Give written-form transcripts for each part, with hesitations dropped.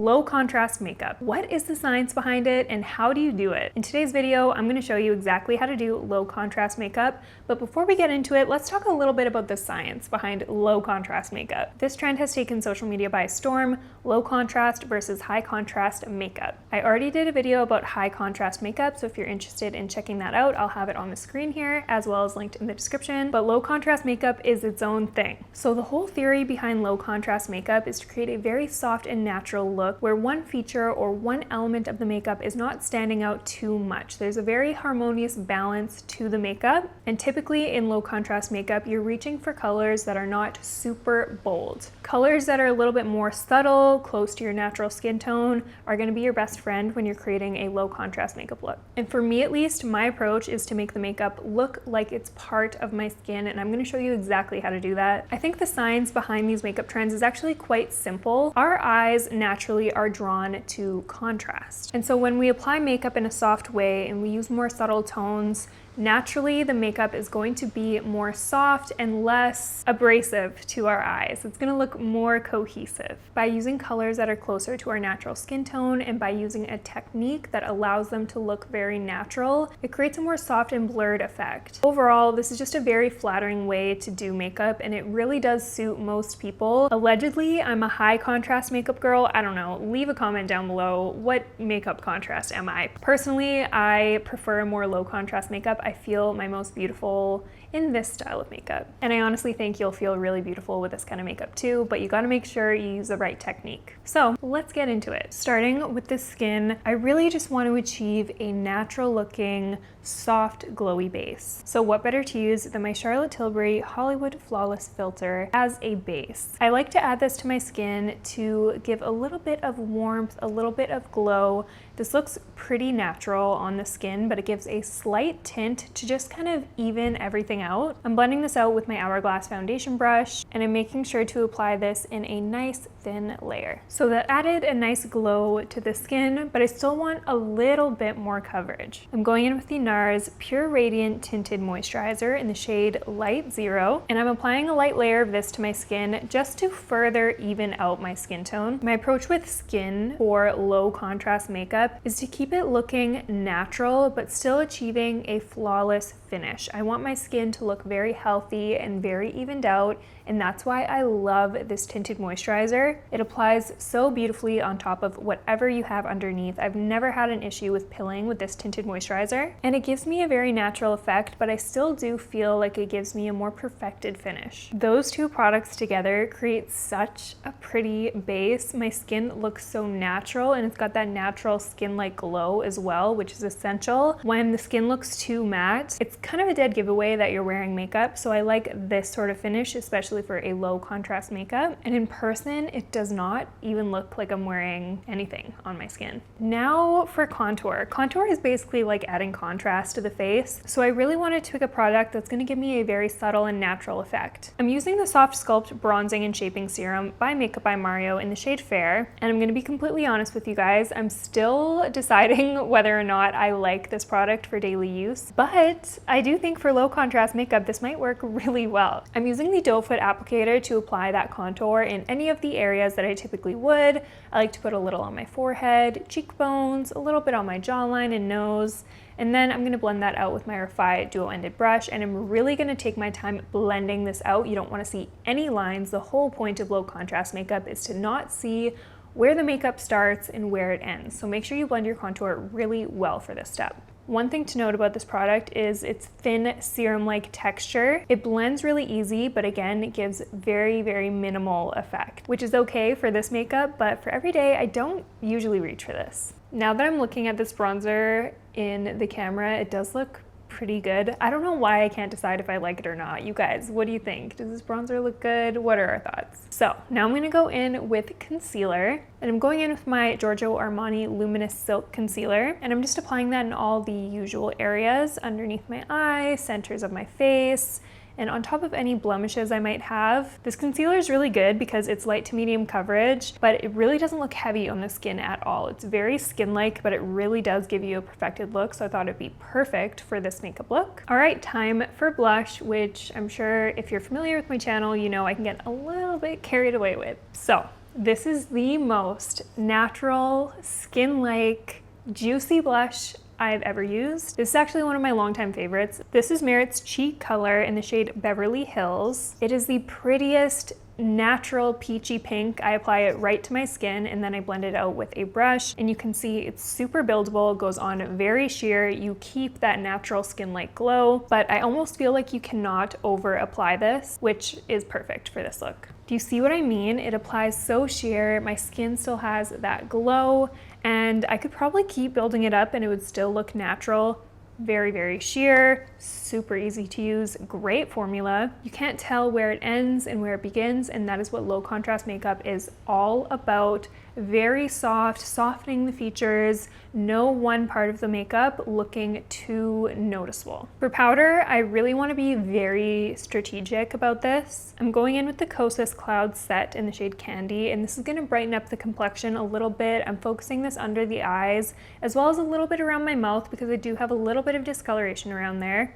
low contrast makeup. What is the science behind it and how do you do it? In today's video, I'm going to show you exactly how to do low contrast makeup. But before we get into it, let's talk a little bit about the science behind low contrast makeup. This trend has taken social media by storm, low contrast versus high contrast makeup. I already did a video about high contrast makeup, so if you're interested in checking that out, I'll have it on the screen here as well as linked in the description. But low contrast makeup is its own thing. So the whole theory behind low contrast makeup is to create a very soft and natural look where one feature or one element of the makeup is not standing out too much. There's a very harmonious balance to the makeup, and typically in low contrast makeup, you're reaching for colors that are not super bold. Colors that are a little bit more subtle, close to your natural skin tone, are going to be your best friend when you're creating a low contrast makeup look. And for me at least, my approach is to make the makeup look like it's part of my skin, and I'm going to show you exactly how to do that. I think the science behind these makeup trends is actually quite simple. Our eyes naturally are drawn to contrast. And so when we apply makeup in a soft way and we use more subtle tones, naturally the makeup is going to be more soft and less abrasive to our eyes. It's going to look more cohesive. By using colors that are closer to our natural skin tone and by using a technique that allows them to look very natural, it creates a more soft and blurred effect. Overall, this is just a very flattering way to do makeup, and it really does suit most people. Allegedly, I'm a high contrast makeup girl. I don't know. Leave a comment down below. What makeup contrast am I? Personally, I prefer more low contrast makeup. I feel my most beautiful in this style of makeup. And I honestly think you'll feel really beautiful with this kind of makeup too, but you gotta make sure you use the right technique. So let's get into it. Starting with the skin, I really just want to achieve a natural looking, soft, glowy base. So what better to use than my Charlotte Tilbury Hollywood Flawless Filter as a base. I like to add this to my skin to give a little bit of warmth, a little bit of glow. This looks pretty natural on the skin, but it gives a slight tint to just kind of even everything out. I'm blending this out with my Hourglass foundation brush, and I'm making sure to apply this in a nice thin layer. So that added a nice glow to the skin, but I still want a little bit more coverage. I'm going in with the NARS Pure Radiant Tinted Moisturizer in the shade Light Zero, and I'm applying a light layer of this to my skin just to further even out my skin tone. My approach with skin for low contrast makeup is to keep it looking natural, but still achieving a flawless finish. I want my skin to look very healthy and very evened out, and that's why I love this tinted moisturizer. It applies so beautifully on top of whatever you have underneath. I've never had an issue with pilling with this tinted moisturizer, and it gives me a very natural effect, but I still do feel like it gives me a more perfected finish. Those two products together create such a pretty base. My skin looks so natural, and it's got that natural skin-like glow as well, which is essential. When the skin looks too matte, it's kind of a dead giveaway that you're wearing makeup, so I like this sort of finish, especially for a low contrast makeup. And in person, it does not even look like I'm wearing anything on my skin. Now for contour. Contour is basically like adding contrast to the face, so I really wanted to pick a product that's going to give me a very subtle and natural effect. I'm using the Soft Sculpt Bronzing and Shaping Serum by Makeup by Mario in the shade Fair, and I'm going to be completely honest with you guys, I'm still deciding whether or not I like this product for daily use, but I do think for low contrast makeup, this might work really well. I'm using the Doe Foot applicator to apply that contour in any of the areas that I typically would. I like to put a little on my forehead, cheekbones, a little bit on my jawline and nose, and then I'm going to blend that out with my Refi dual-ended brush, and I'm really going to take my time blending this out. You don't want to see any lines. The whole point of low contrast makeup is to not see where the makeup starts and where it ends. So make sure you blend your contour really well for this step. One thing to note about this product is its thin serum-like texture. It blends really easy, but again, it gives very, very minimal effect, which is okay for this makeup, but for every day, I don't usually reach for this. Now that I'm looking at this bronzer in the camera, it does look pretty good. I don't know why I can't decide if I like it or not. You guys, what do you think? Does this bronzer look good? What are our thoughts? So now I'm gonna go in with concealer, and I'm going in with my Giorgio Armani Luminous Silk Concealer, and I'm just applying that in all the usual areas, underneath my eye, centers of my face, and on top of any blemishes I might have. This concealer is really good because it's light to medium coverage, but it really doesn't look heavy on the skin at all. It's very skin-like, but it really does give you a perfected look, so I thought it'd be perfect for this makeup look. All right, time for blush, which I'm sure if you're familiar with my channel, you know I can get a little bit carried away with. So This is the most natural, skin-like, juicy blush I've ever used. This is actually one of my longtime favorites. This is Merit's Cheek Color in the shade Beverly Hills. It is the prettiest natural peachy pink. I apply it right to my skin and then I blend it out with a brush, and you can see it's super buildable, goes on very sheer. You keep that natural skin-like glow, but I almost feel like you cannot over apply this, which is perfect for this look. Do you see what I mean? It applies so sheer, my skin still has that glow, and I could probably keep building it up and it would still look natural. Very, very sheer, super easy to use, great formula. You can't tell where it ends and where it begins, and that is what low contrast makeup is all about. Very soft, softening the features, no one part of the makeup looking too noticeable. For powder, I really want to be very strategic about this. I'm going in with the Kosas Cloud Set in the shade Candy, and this is going to brighten up the complexion a little bit. I'm focusing this under the eyes as well as a little bit around my mouth because I do have a little bit of discoloration around there.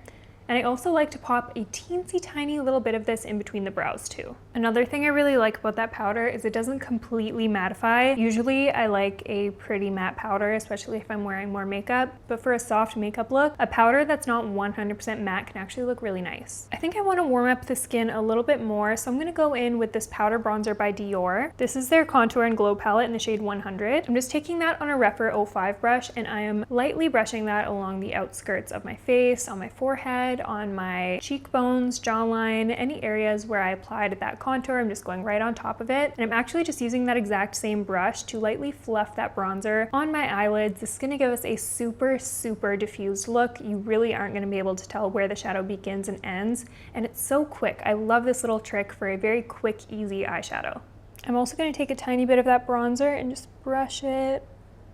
And I also like to pop a teensy tiny little bit of this in between the brows too. Another thing I really like about that powder is it doesn't completely mattify. Usually I like a pretty matte powder, especially if I'm wearing more makeup, but for a soft makeup look, a powder that's not 100% matte can actually look really nice. I think I want to warm up the skin a little bit more, so I'm going to go in with this powder bronzer by Dior. This is their Contour and Glow palette in the shade 100. I'm just taking that on a Rephr 05 brush, and I am lightly brushing that along the outskirts of my face, on my forehead, on my cheekbones, jawline, any areas where I applied that contour. I'm just going right on top of it. And I'm actually just using that exact same brush to lightly fluff that bronzer on my eyelids. This is going to give us a super, super diffused look. You really aren't going to be able to tell where the shadow begins and ends. And it's so quick. I love this little trick for a very quick, easy eyeshadow. I'm also going to take a tiny bit of that bronzer and just brush it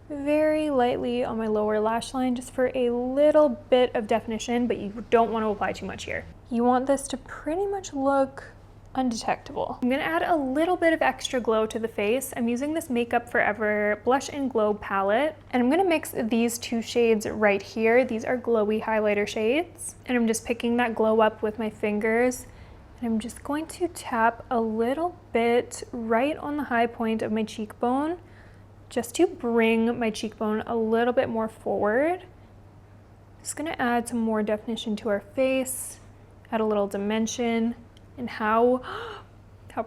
very lightly on my lower lash line just for a little bit of definition, but you don't want to apply too much here. You want this to pretty much look undetectable. I'm going to add a little bit of extra glow to the face. I'm using this Makeup Forever Blush and Glow palette, and I'm going to mix these two shades right here. These are glowy highlighter shades, and I'm just picking that glow up with my fingers. And I'm just going to tap a little bit right on the high point of my cheekbone, just to bring my cheekbone a little bit more forward. Just gonna add some more definition to our face, add a little dimension, and how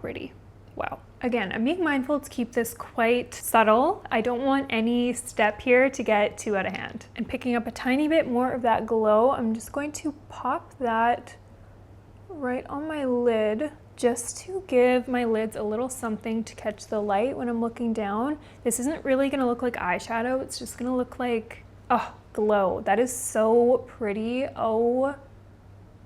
pretty. Wow. Again, I'm being mindful to keep this quite subtle. I don't want any step here to get too out of hand. And picking up a tiny bit more of that glow, I'm just going to pop that right on my lid, just to give my lids a little something to catch the light when I'm looking down. This isn't really gonna look like eyeshadow, it's just gonna look like, oh, glow. That is so pretty. Oh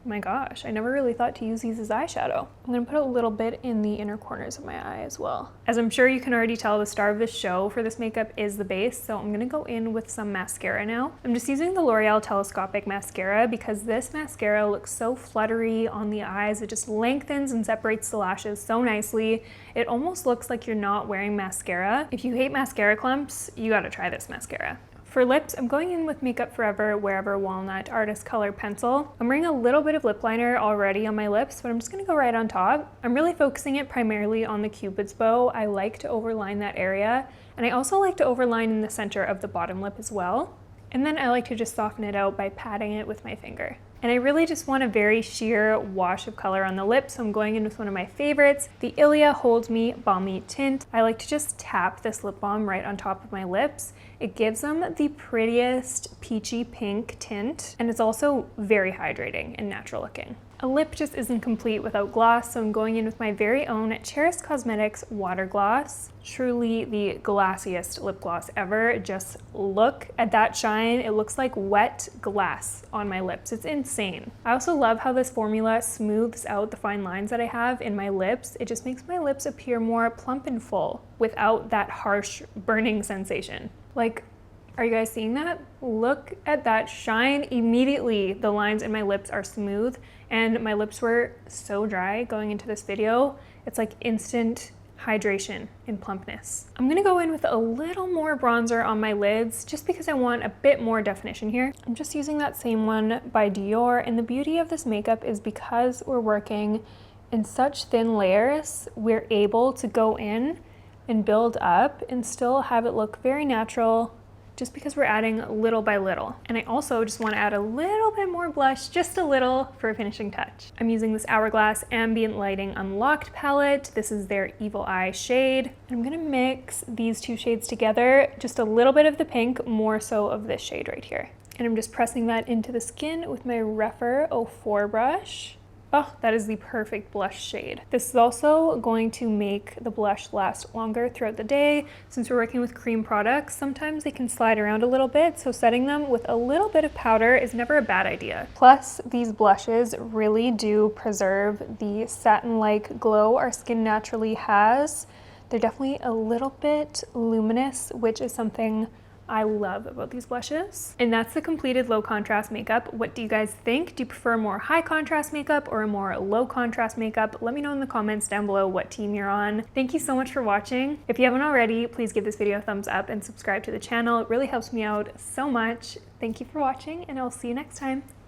my gosh, I never really thought to use these as eyeshadow. I'm gonna put a little bit in the inner corners of my eye as well. As I'm sure you can already tell, the star of the show for this makeup is the base, so I'm gonna go in with some mascara now. I'm just using the L'Oreal Telescopic Mascara because this mascara looks so fluttery on the eyes. It just lengthens and separates the lashes so nicely. It almost looks like you're not wearing mascara. If you hate mascara clumps, you gotta try this mascara. For lips, I'm going in with Makeup Forever Wherever Walnut Artist Color Pencil. I'm wearing a little bit of lip liner already on my lips, but I'm just gonna go right on top. I'm really focusing it primarily on the Cupid's bow. I like to overline that area, and I also like to overline in the center of the bottom lip as well. And then I like to just soften it out by patting it with my finger. And I really just want a very sheer wash of color on the lips, so I'm going in with one of my favorites, the Ilia Hold Me Balmy Tint. I like to just tap this lip balm right on top of my lips. It gives them the prettiest peachy pink tint, and it's also very hydrating and natural looking. A lip just isn't complete without gloss, so I'm going in with my very own Charis Cosmetics Water Gloss. Truly the glossiest lip gloss ever. Just look at that shine. It looks like wet glass on my lips. It's insane. I also love how this formula smooths out the fine lines that I have in my lips. It just makes my lips appear more plump and full without that harsh burning sensation. Like, are you guys seeing that? Look at that shine. Immediately, the lines in my lips are smooth, and my lips were so dry going into this video. It's like instant hydration and plumpness. I'm gonna go in with a little more bronzer on my lids just because I want a bit more definition here. I'm just using that same one by Dior, and the beauty of this makeup is because we're working in such thin layers, we're able to go in and build up and still have it look very natural, just because we're adding little by little. And I also just want to add a little bit more blush, just a little, for a finishing touch. I'm using this Hourglass Ambient Lighting Unlocked palette. This is their Evil Eye shade. And I'm gonna mix these two shades together, just a little bit of the pink, more so of this shade right here. And I'm just pressing that into the skin with my Rephr 04 brush. Oh, that is the perfect blush shade. This is also going to make the blush last longer throughout the day. Since we're working with cream products, sometimes they can slide around a little bit, so setting them with a little bit of powder is never a bad idea. Plus, these blushes really do preserve the satin-like glow our skin naturally has. They're definitely a little bit luminous, which is something I love about these blushes. And that's the completed low contrast makeup. What do you guys think? Do you prefer more high contrast makeup or a more low contrast makeup? Let me know in the comments down below what team you're on. Thank you so much for watching. If you haven't already, please give this video a thumbs up and subscribe to the channel. It really helps me out so much. Thank you for watching, and I'll see you next time.